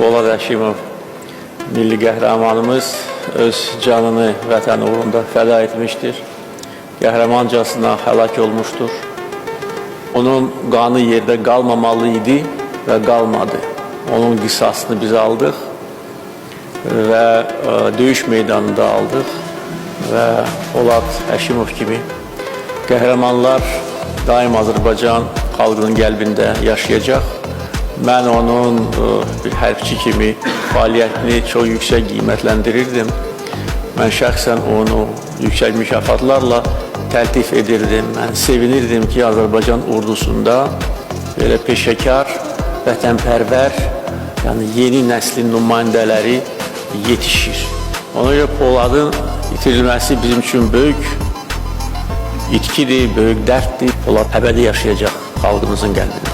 Polad Həşimov, milli qəhrəmanımız öz canını vətən uğrunda fəda etmişdir. Qəhrəmancasına həlak olmuşdur. Onun qanı yerdə qalmamalı idi və qalmadı. Onun qisasını biz aldıq və döyüş meydanında aldıq və Polad Həşimov kimi qəhrəmanlar daim Azərbaycan xalqının qəlbində yaşayacaq. Mən onun bir hərbçi kimi fəaliyyətini çox yüksək qiymətləndirirdim. Mən şəxsən onu yüksək mükafatlarla təltif edirdim. Mən sevinirdim ki, Azərbaycan ordusunda belə peşəkar, vətənpərvər, yəni yeni nəslin nümayəndələri yetişir. Ona görə Poladın itirilməsi bizim üçün böyük itkidir, böyük dərddir. Polad əbədi yaşayacaq xalqımızın qəlbində.